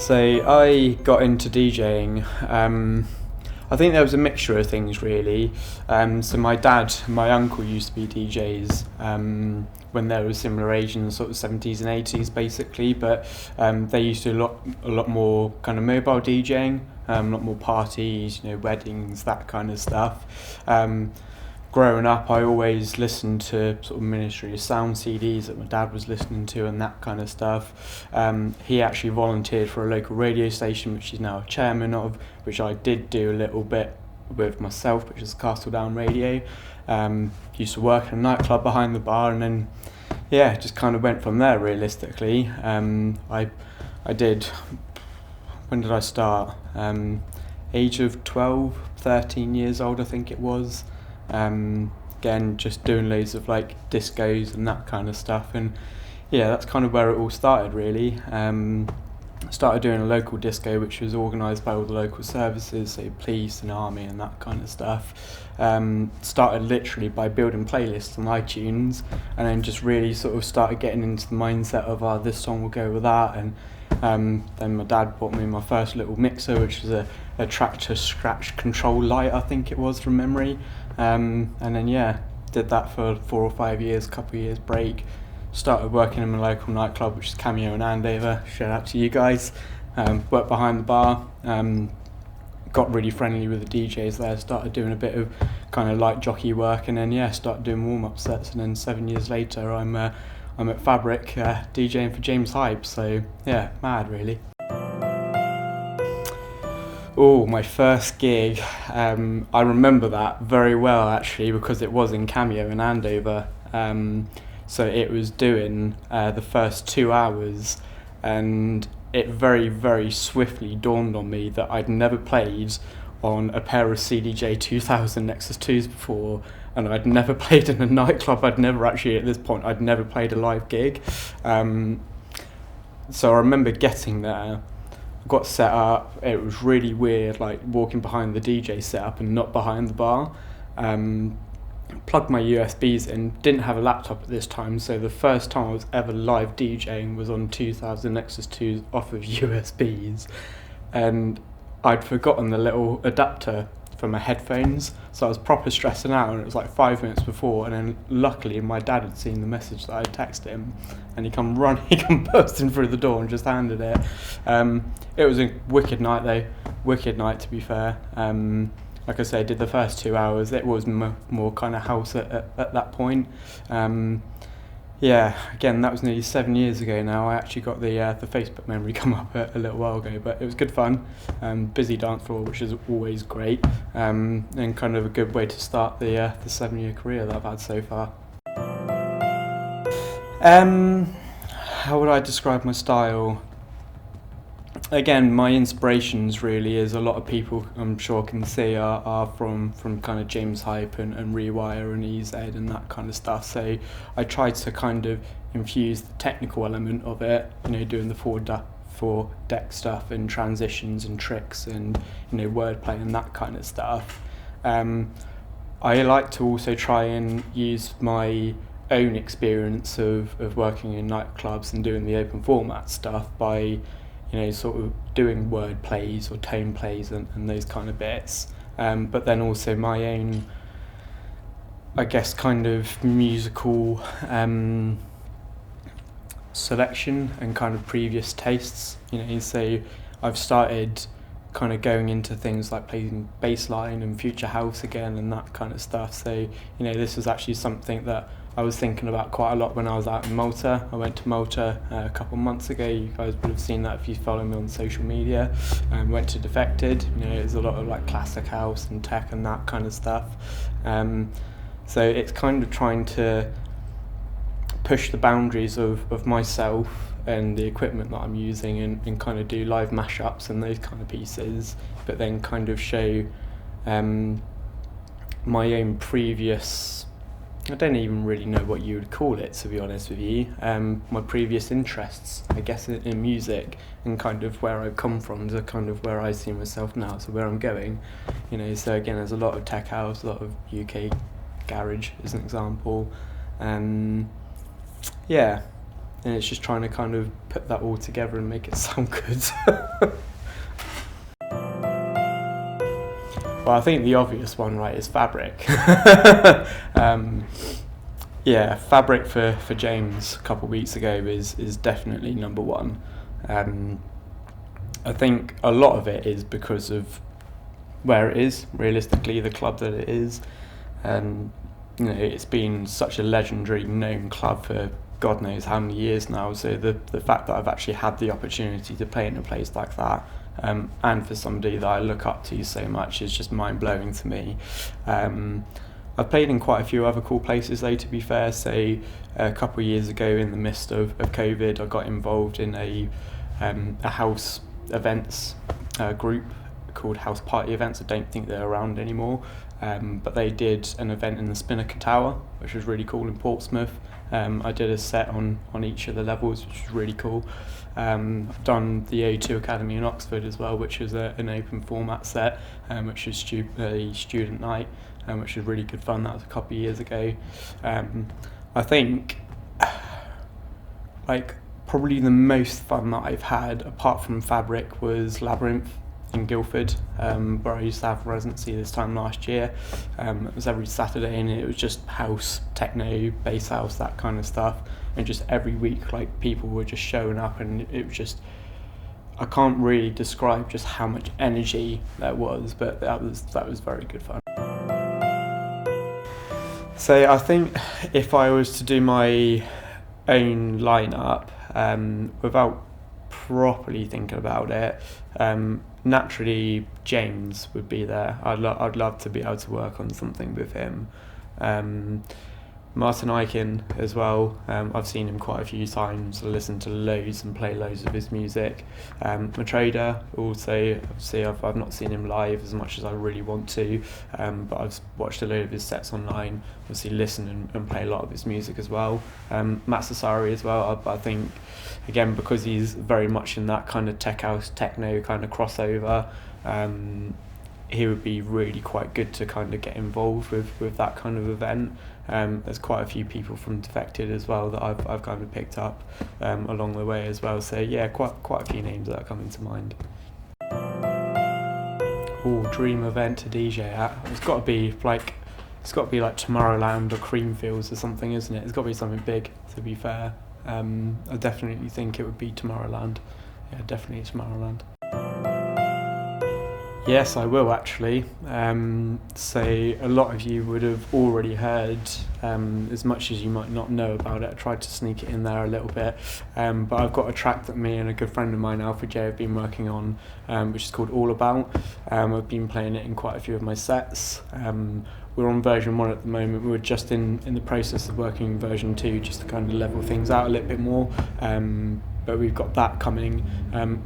So I got into DJing. I think there was a mixture of things really. So my dad, and my uncle used to be DJs when they were similar age in the sort of 70s and 80s basically, but they used to do a lot more kind of mobile DJing, a lot more parties, weddings, that kind of stuff. Growing up, I always listened to sort of Ministry of Sound CDs that my dad was listening to and that kind of stuff. He actually volunteered for a local radio station, which he's now a chairman of, which I did do a little bit with myself, which is Castle Down Radio. Used to work in a nightclub behind the bar, and then, just kind of went from there realistically. I did, when did I start? Age of 12, 13 years old, I think it was. Again, just doing loads of like discos and that kind of stuff, and that's kind of where it all started really. Started doing a local disco which was organised by all the local services, so police and army and that kind of stuff. Started literally by building playlists on iTunes, and then just really sort of started getting into the mindset of this song will go with that, and then my dad bought me my first little mixer, which was a Tractor Scratch Control Lite, I think it was from memory. And then did that for 4 or 5 years, couple of years break. Started working in a local nightclub, which is Cameo in Andover. Shout out to you guys. Worked behind the bar. Got really friendly with the DJs there. Started doing a bit of kind of light jockey work, and then started doing warm-up sets. And then 7 years later, I'm at Fabric DJing for James Hype. So mad really. Oh, my first gig. I remember that very well actually, because it was in Cameo in Andover. So it was doing the first 2 hours, and it very, very swiftly dawned on me that I'd never played on a pair of CDJ 2000 Nexus 2s before, and I'd never played in a nightclub. I'd never played a live gig. So I remember getting there, got set up. It was really weird, like walking behind the DJ setup and not behind the bar. Plugged my USBs in, didn't have a laptop at this time, so the first time I was ever live DJing was on 2000 Nexus 2s off of USBs, and I'd forgotten the little adapter for my headphones, so I was proper stressing out, and it was like 5 minutes before, and then luckily my dad had seen the message that I had texted him, and he come bursting through the door and just handed it. It was a wicked night though, to be fair. Like I say, I did the first 2 hours. It was more kind of house at that point. Again, that was nearly 7 years ago now. I actually got the Facebook memory come up a little while ago, but it was good fun. Busy dance floor, which is always great, and kind of a good way to start the 7-year career that I've had so far. How would I describe my style? Again, my inspirations really, as a lot of people I'm sure can see, are from kind of James Hype and Rewire and EZ and that kind of stuff. So I tried to kind of infuse the technical element of it, doing the four deck stuff and transitions and tricks and wordplay and that kind of stuff. I like to also try and use my own experience of working in nightclubs and doing the open format stuff by sort of doing word plays or tone plays and those kind of bits, but then also my own, I guess, kind of musical selection and kind of previous tastes. So I've started kind of going into things like playing bassline and future house again and that kind of stuff. So this was actually something that I was thinking about quite a lot when I was out in Malta. I went to Malta a couple of months ago. You guys would have seen that if you follow me on social media. Went to Defected. There's a lot of like classic house and tech and that kind of stuff. So it's kind of trying to push the boundaries of myself and the equipment that I'm using and kind of do live mashups and those kind of pieces, but then kind of show my own previous, I don't even really know what you would call it, to be honest with you, my previous interests, I guess, in music, and kind of where I've come from to kind of where I see myself now, so where I'm going. So again, there's a lot of tech house, a lot of UK garage as an example. and it's just trying to kind of put that all together and make it sound good. Well, I think the obvious one, right, is fabric. Yeah, fabric for James a couple of weeks ago is definitely number one. I think a lot of it is because of where it is, realistically, the club that it is. And you know, it's been such a legendary known club for God knows how many years now. So the fact that I've actually had the opportunity to play in a place like that, and for somebody that I look up to so much, is just mind blowing to me. I've played in quite a few other cool places though, to be fair. So a couple of years ago, in the midst of COVID, I got involved in a house events group called House Party Events. I don't think they're around anymore, but they did an event in the Spinnaker Tower, which was really cool, in Portsmouth. I did a set on each of the levels, which was really cool. I've done the O2 Academy in Oxford as well, which was an open format set, which was a student night, which was really good fun. That was a couple of years ago. I think like probably the most fun that I've had, apart from Fabric, was Labyrinth in Guildford, where I used to have residency this time last year. It was every Saturday, and it was just house, techno, bass house, that kind of stuff. And just every week, like, people were just showing up, and it was just, I can't really describe just how much energy there was, but that was very good fun. So I think if I was to do my own lineup, without properly thinking about it, naturally James would be there. I'd love to be able to work on something with him. Martin Ikin as well. I've seen him quite a few times. I listen to loads and play loads of his music. Matrader also, obviously I've not seen him live as much as I really want to, but I've watched a load of his sets online. Obviously listen and play a lot of his music as well. Matt Sassari as well. I think, again, because he's very much in that kind of tech house, techno kind of crossover, he would be really quite good to kind of get involved with that kind of event. There's quite a few people from Defected as well that I've kind of picked up along the way as well. So yeah, quite a few names that are coming to mind. Dream event to DJ at. It's got to be like Tomorrowland or Creamfields or something, isn't it? It's got to be something big, to be fair. I definitely think it would be Tomorrowland. Yeah, definitely Tomorrowland. Yes, I will actually. So a lot of you would have already heard, as much as you might not know about it. I tried to sneak it in there a little bit, but I've got a track that me and a good friend of mine, Alfred J, have been working on, which is called All About. I've been playing it in quite a few of my sets. We're on version 1 at the moment. We're just in the process of working version 2, just to kind of level things out a little bit more. But we've got that coming.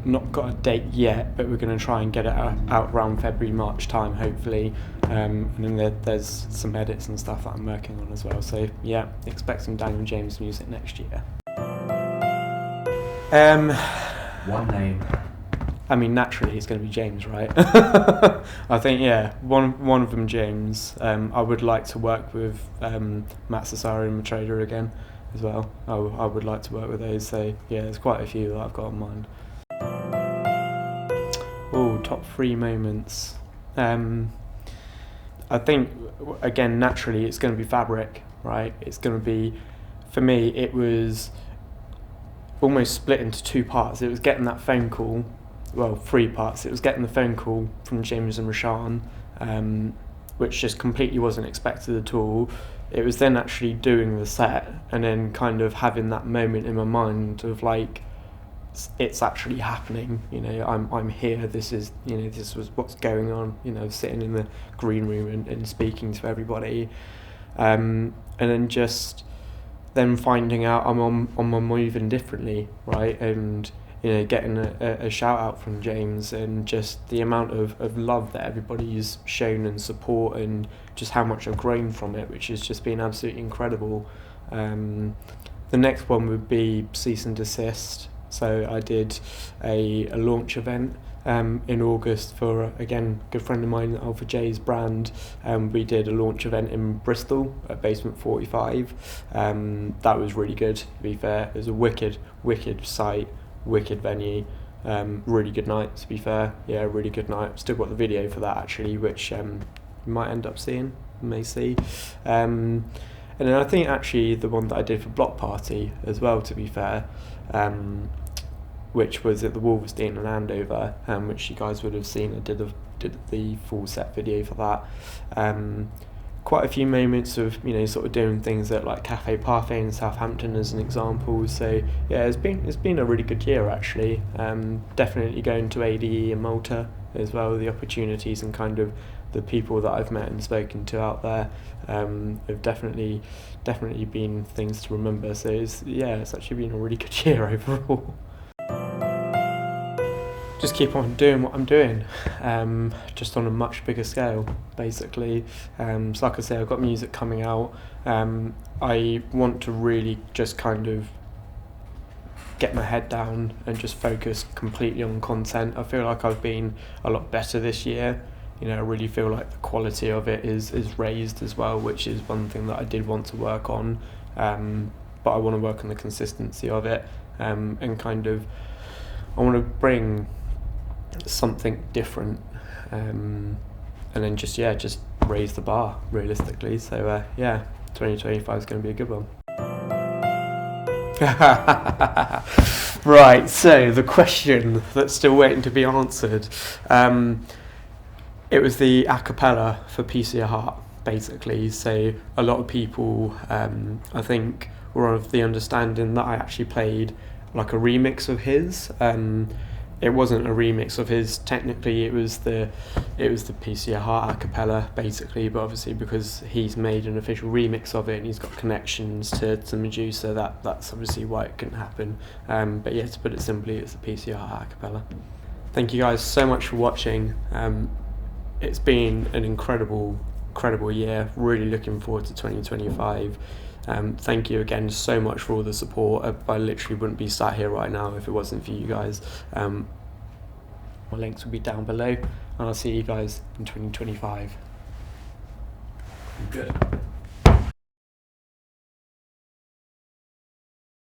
Not got a date yet, but we're going to try and get it out around February, March time, hopefully. And then there's some edits and stuff that I'm working on as well. So yeah, expect some Daniel James music next year. One name. I mean, naturally, it's going to be James, right? I think, yeah, one of them, James. I would like to work with Matt Sassari and Matrader again as well. I would like to work with those. So yeah, there's quite a few that I've got in mind. Top 3 moments. I think, again, naturally, it's going to be Fabric, right? It's going to be, for me, it was almost split into 2 parts. It was getting that phone call. Well, 3 parts. It was getting the phone call from James and Rashaan, which just completely wasn't expected at all. It was then actually doing the set and then kind of having that moment in my mind of like, it's actually happening. You know, I'm here. This is, you know, this was what's going on. You know, sitting in the green room and speaking to everybody, and then just then finding out I'm on my moving differently, right? And you know, getting a shout out from James and just the amount of love that everybody's shown and support and just how much I've grown from it, which has just been absolutely incredible. The next one would be Cease and Desist. So I did a launch event in August for, again, a good friend of mine, Alpha J's brand. We did a launch event in Bristol at Basement 45. That was really good, to be fair. It was a wicked site, wicked venue. Really good night, to be fair. Yeah, really good night. Still got the video for that, actually, which you might end up seeing, may see. And then I think actually the one that I did for Block Party as well, to be fair, which was at the Wolverstein in Andover, which you guys would have seen. I did the full set video for that. Quite a few moments of, sort of doing things at like Cafe Parfait in Southampton as an example. So yeah, it's been a really good year, actually. Definitely going to ADE in Malta as well. The opportunities and kind of the people that I've met and spoken to out there have definitely been things to remember. So it's actually been a really good year overall. Just keep on doing what I'm doing, just on a much bigger scale, basically. So like I say, I've got music coming out. I want to really just kind of get my head down and just focus completely on content. I feel like I've been a lot better this year. I really feel like the quality of it is raised as well, which is one thing that I did want to work on. But I want to work on the consistency of it, and kind of I want to bring something different, and then just raise the bar realistically. So 2025 is going to be a good one. Right, so the question that's still waiting to be answered, it was the a cappella for Piece of Your Heart, basically. So a lot of people, I think, were of the understanding that I actually played like a remix of his. It wasn't a remix of his technically. It was the Piece of Your Heart a cappella, basically. But obviously, because he's made an official remix of it and he's got connections to Medusa, that's obviously why it couldn't happen. But yeah, to put it simply, it's the Piece of Your Heart a cappella. Thank you guys so much for watching. It's been an incredible year. Really looking forward to 2025. Thank you again so much for all the support. I literally wouldn't be sat here right now if it wasn't for you guys. My links will be down below, and I'll see you guys in 2025. Good.